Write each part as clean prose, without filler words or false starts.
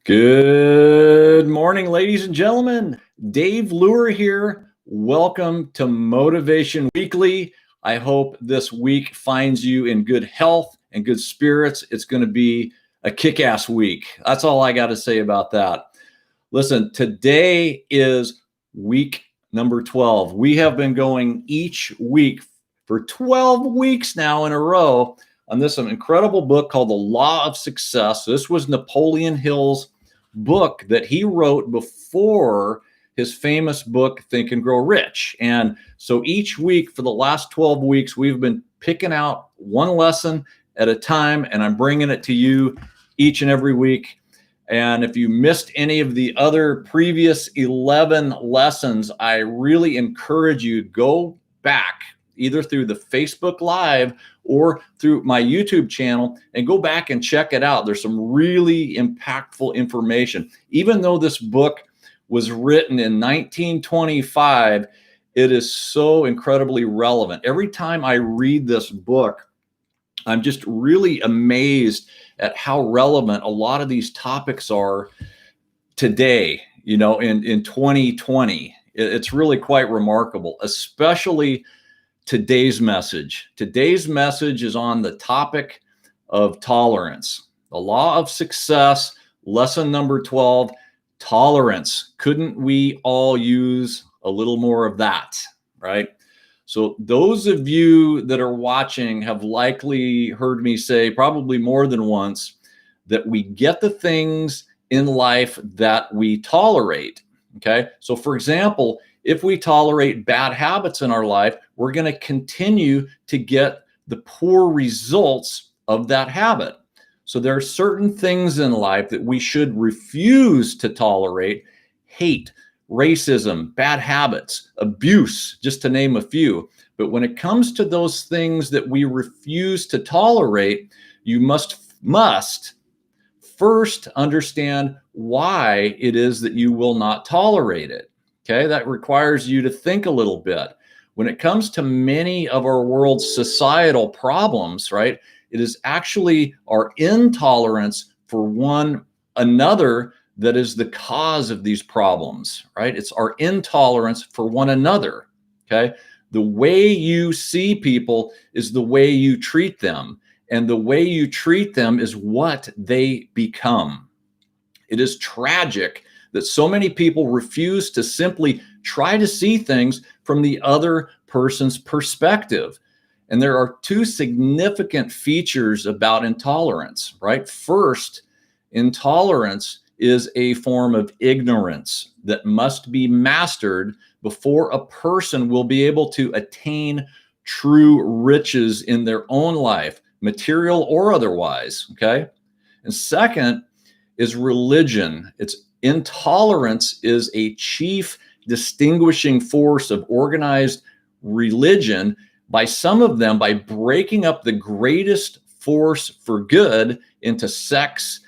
Good morning, ladies and gentlemen. Dave Luer here. Welcome to Motivation Weekly. I hope this week finds you in good health and good spirits. It's going to be a kick-ass week. That's all I got to say about that. Listen, today is week number 12. We have been going each week for 12 weeks now in a row on this incredible book called The Law of Success. This was Napoleon Hill's book that he wrote before his famous book, Think and Grow Rich. And so each week for the last 12 weeks, we've been picking out one lesson at a time, and I'm bringing it to you each and every week. And if you missed any of the other previous 11 lessons, I really encourage you to go back either through the Facebook Live or through my YouTube channel and go back and check it out. There's some really impactful information. Even though this book was written in 1925, it is so incredibly relevant. Every time I read this book, I'm just really amazed at how relevant a lot of these topics are today, in 2020. It's really quite remarkable, especially today's message. Today's message is on the topic of tolerance. The Law of Success, lesson number 12, tolerance. Couldn't we all use a little more of that, right? So those of you that are watching have likely heard me say probably more than once that we get the things in life that we tolerate, okay? So for example, if we tolerate bad habits in our life, we're going to continue to get the poor results of that habit. So there are certain things in life that we should refuse to tolerate: hate, racism, bad habits, abuse, just to name a few. But when it comes to those things that we refuse to tolerate, you must first understand why it is that you will not tolerate it. Okay, that requires you to think a little bit. When it comes to many of our world's societal problems, right, it is actually our intolerance for one another that is the cause of these problems, right? It's our intolerance for one another, okay? The way you see people is the way you treat them, and the way you treat them is what they become. It is tragic that so many people refuse to simply try to see things from the other person's perspective. And there are two significant features about intolerance, right? First, intolerance is a form of ignorance that must be mastered before a person will be able to attain true riches in their own life, material or otherwise, okay? And second is religion. Intolerance is a chief distinguishing force of organized religion, by some of them by breaking up the greatest force for good into sex.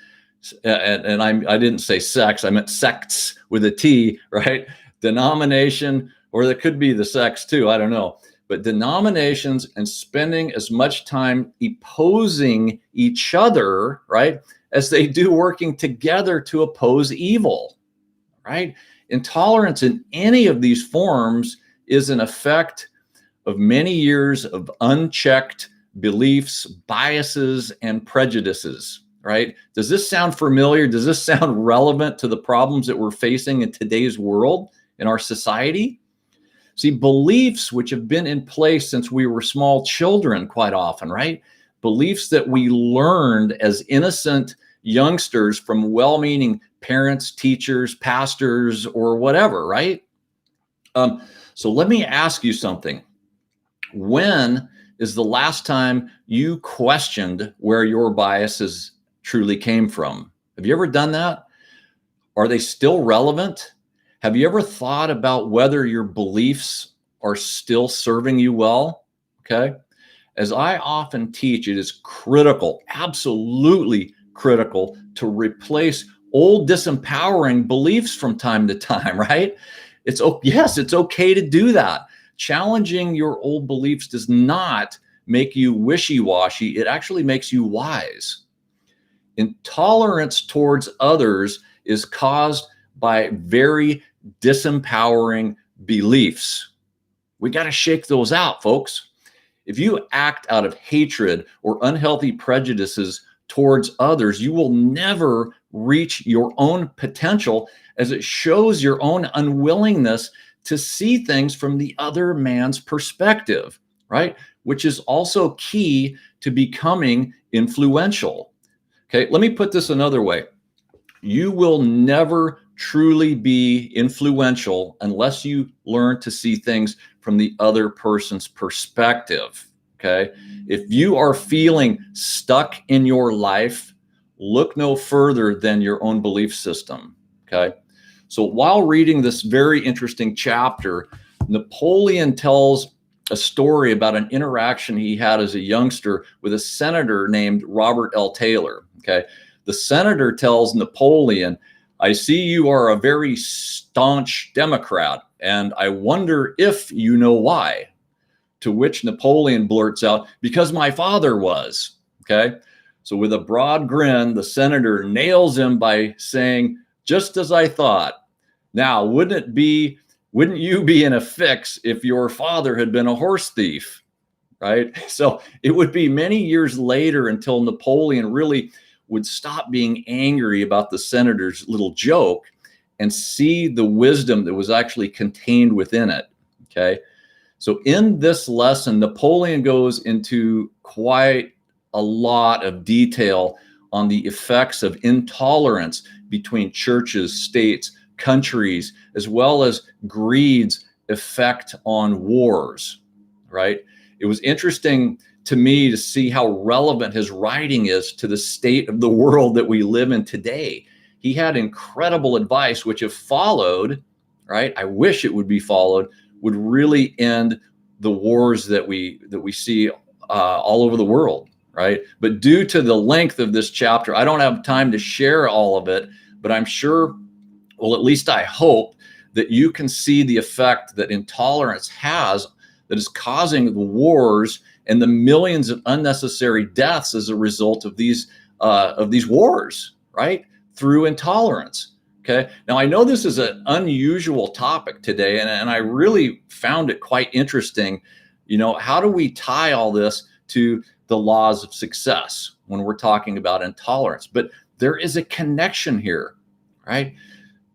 And I didn't say sex, I meant sects with a T, right? Denomination, or that could be the sex too, I don't know. But denominations, and spending as much time opposing each other, right, as they do working together to oppose evil, right? Intolerance in any of these forms is an effect of many years of unchecked beliefs, biases, and prejudices, right? Does this sound familiar? Does this sound relevant to the problems that we're facing in today's world, in our society? See, beliefs which have been in place since we were small children quite often, right? Beliefs that we learned as innocent youngsters from well-meaning parents, teachers, pastors, or whatever, right? So let me ask you something. When is the last time you questioned where your biases truly came from? Have you ever done that? Are they still relevant? Have you ever thought about whether your beliefs are still serving you well? Okay. As I often teach, it is critical, absolutely critical, to replace old disempowering beliefs from time to time, right? Yes, it's okay to do that. Challenging your old beliefs does not make you wishy-washy. It actually makes you wise. Intolerance towards others is caused by very disempowering beliefs. We got to shake those out, folks. If you act out of hatred or unhealthy prejudices towards others, you will never reach your own potential, as it shows your own unwillingness to see things from the other man's perspective, right? Which is also key to becoming influential. Okay, let me put this another way. You will never truly be influential unless you learn to see things from the other person's perspective. Okay, if you are feeling stuck in your life, look no further than your own belief system. Okay, so while reading this very interesting chapter, Napoleon tells a story about an interaction he had as a youngster with a senator named Robert L. Taylor. Okay, the senator tells Napoleon, "I see you are a very staunch Democrat, and I wonder if you know why." To which Napoleon blurts out, "Because my father was." Okay, so with a broad grin, the senator nails him by saying, "Just as I thought. Now, wouldn't you be in a fix if your father had been a horse thief?" Right? So it would be many years later until Napoleon really would stop being angry about the senator's little joke and see the wisdom that was actually contained within it. Okay. So in this lesson, Napoleon goes into quite a lot of detail on the effects of intolerance between churches, states, countries, as well as greed's effect on wars, right? It was interesting to me to see how relevant his writing is to the state of the world that we live in today. He had incredible advice, which if followed, right, I wish it would be followed, would really end the wars that we see all over the world, right? But due to the length of this chapter, I don't have time to share all of it, but I'm sure, well, at least I hope that you can see the effect that intolerance has, that is causing the wars and the millions of unnecessary deaths as a result of these wars, right? Through intolerance. Okay. Now, I know this is an unusual topic today, and I really found it quite interesting. You know, how do we tie all this to the laws of success when we're talking about intolerance? But there is a connection here, right?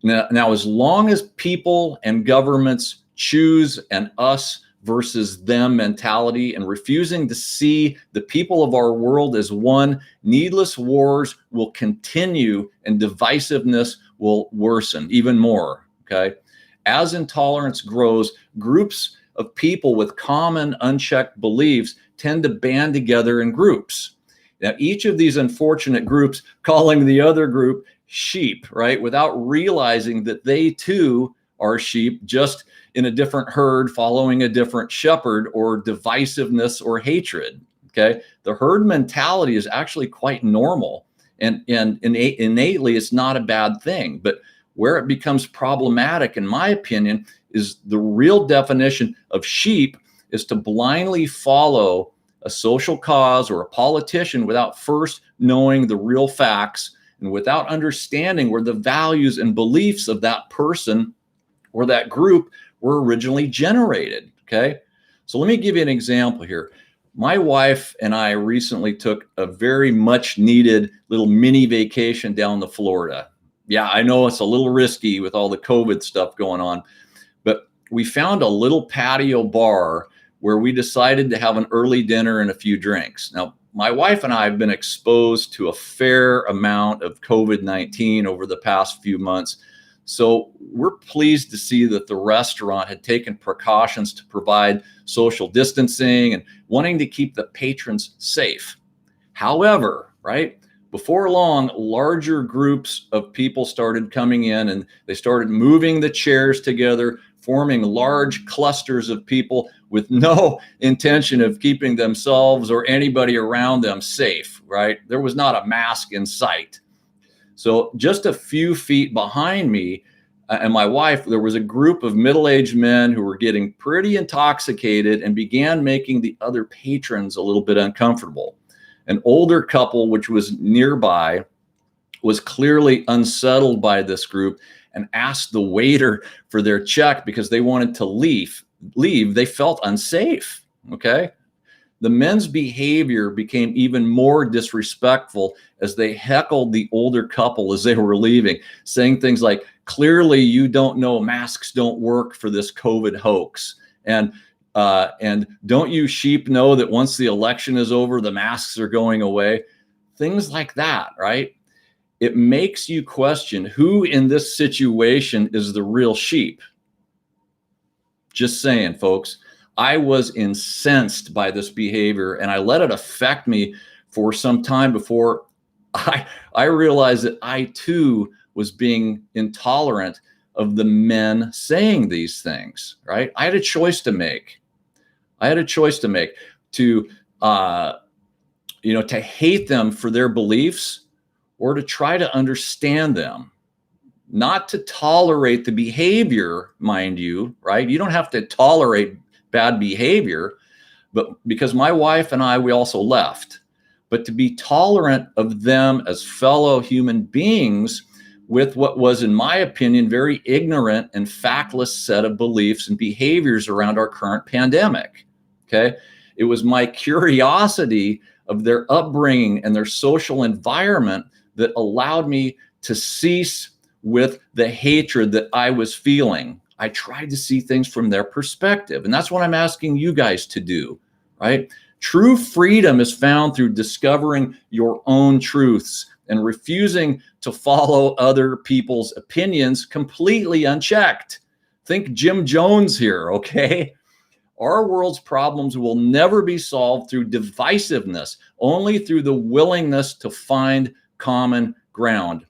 Now, as long as people and governments choose an us versus them mentality and refusing to see the people of our world as one, needless wars will continue and divisiveness will worsen even more. Okay. As intolerance grows, groups of people with common unchecked beliefs tend to band together in groups. Now, each of these unfortunate groups calling the other group sheep, right, without realizing that they too are sheep, just in a different herd following a different shepherd, or divisiveness or hatred. Okay. The herd mentality is actually quite normal, and innately it's not a bad thing. But where it becomes problematic, in my opinion, is the real definition of sheep is to blindly follow a social cause or a politician without first knowing the real facts and without understanding where the values and beliefs of that person or that group were originally generated. Okay. So let me give you an example here. My wife and I recently took a very much needed little mini vacation down to Florida. Yeah, I know it's a little risky with all the COVID stuff going on, but we found a little patio bar where we decided to have an early dinner and a few drinks. Now, my wife and I have been exposed to a fair amount of COVID-19 over the past few months. So we're pleased to see that the restaurant had taken precautions to provide social distancing and wanting to keep the patrons safe. However, right, before long, larger groups of people started coming in, and they started moving the chairs together, forming large clusters of people with no intention of keeping themselves or anybody around them safe, right? There was not a mask in sight. So just a few feet behind me and my wife, there was a group of middle-aged men who were getting pretty intoxicated and began making the other patrons a little bit uncomfortable. An older couple, which was nearby, was clearly unsettled by this group and asked the waiter for their check because they wanted to leave. They felt unsafe. Okay. The men's behavior became even more disrespectful as they heckled the older couple as they were leaving, saying things like, clearly you don't know masks don't work for this COVID hoax. And don't you sheep know that once the election is over, the masks are going away? Things like that, right? It makes you question who in this situation is the real sheep. Just saying, folks. I was incensed by this behavior, and I let it affect me for some time before I realized that I too was being intolerant of the men saying these things, right? I had a choice to make. To to hate them for their beliefs or to try to understand them. Not to tolerate the behavior, mind you, right? You don't have to tolerate bad behavior, but because my wife and we also left, but to be tolerant of them as fellow human beings with what was, in my opinion, very ignorant and factless set of beliefs and behaviors around our current pandemic. Okay. It was my curiosity of their upbringing and their social environment that allowed me to cease with the hatred that I was feeling. I tried to see things from their perspective. And that's what I'm asking you guys to do, right? True freedom is found through discovering your own truths and refusing to follow other people's opinions completely unchecked. Think Jim Jones here, okay? Our world's problems will never be solved through divisiveness, only through the willingness to find common ground.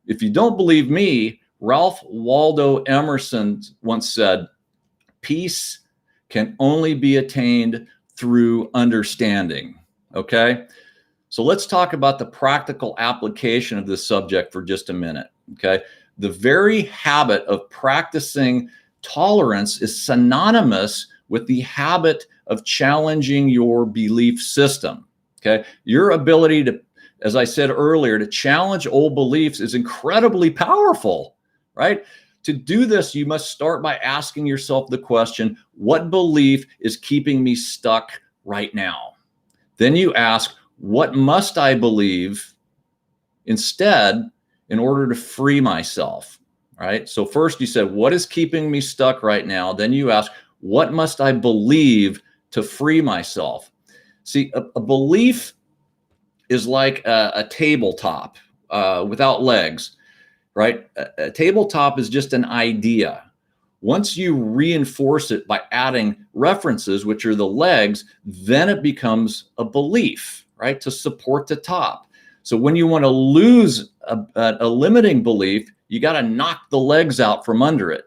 If you don't believe me, Ralph Waldo Emerson once said, peace can only be attained through understanding. Okay. So let's talk about the practical application of this subject for just a minute. Okay. The very habit of practicing tolerance is synonymous with the habit of challenging your belief system. Okay. Your ability to, as I said earlier, to challenge old beliefs is incredibly powerful. Right? To do this, you must start by asking yourself the question, what belief is keeping me stuck right now? Then you ask, what must I believe instead in order to free myself? Right? So first you said, what is keeping me stuck right now? Then you ask, what must I believe to free myself? See, a belief is like a tabletop without legs. Right? A tabletop is just an idea. Once you reinforce it by adding references, which are the legs, then it becomes a belief, right? To support the top. So when you want to lose a limiting belief, you got to knock the legs out from under it.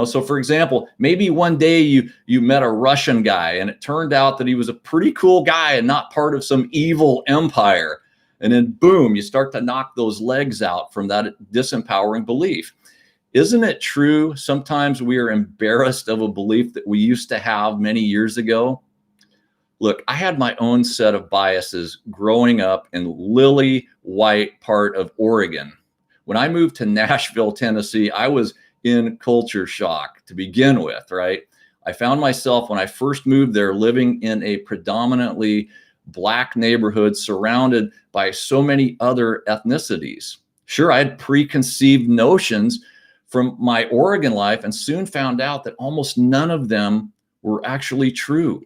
So for example, maybe one day you met a Russian guy and it turned out that he was a pretty cool guy and not part of some evil empire. And then boom, you start to knock those legs out from that disempowering belief. Isn't it true? Sometimes we are embarrassed of a belief that we used to have many years ago. Look, I had my own set of biases growing up in lily white part of Oregon. When I moved to Nashville, Tennessee, I was in culture shock to begin with, right? I found myself when I first moved there living in a predominantly Black neighborhood surrounded by so many other ethnicities. Sure, I had preconceived notions from my Oregon life and soon found out that almost none of them were actually true.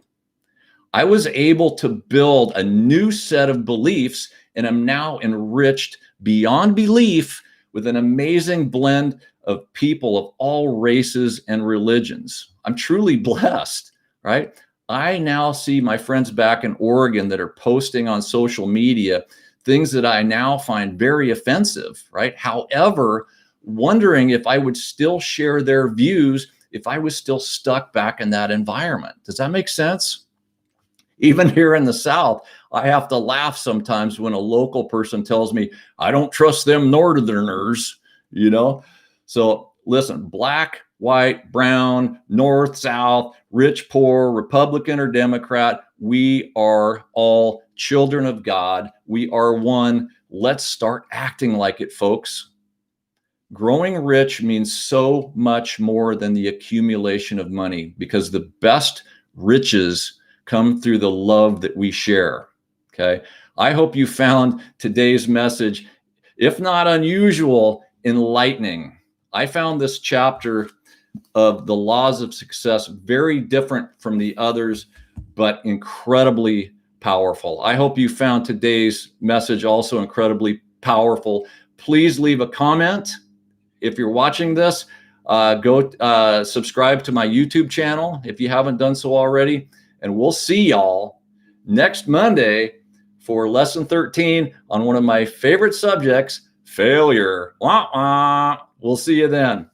I was able to build a new set of beliefs and am now enriched beyond belief with an amazing blend of people of all races and religions. I'm truly blessed, right? I now see my friends back in Oregon that are posting on social media things that I now find very offensive, right? However, wondering if I would still share their views if I was still stuck back in that environment. Does that make sense? Even here in the South, I have to laugh sometimes when a local person tells me, I don't trust them Northerners, So listen, Black, white, brown, north, south, rich, poor, Republican or Democrat, We are all children of God. We are one. Let's start acting like it, folks. Growing rich means so much more than the accumulation of money, because the best riches come through the love that we share. Okay. I hope you found today's message, if not unusual, enlightening. I found this chapter of the laws of success very different from the others, but incredibly powerful. I hope you found today's message also incredibly powerful. Please leave a comment. If you're watching this, go subscribe to my YouTube channel if you haven't done so already. And we'll see y'all next Monday for lesson 13 on one of my favorite subjects, failure. Wah, wah. We'll see you then.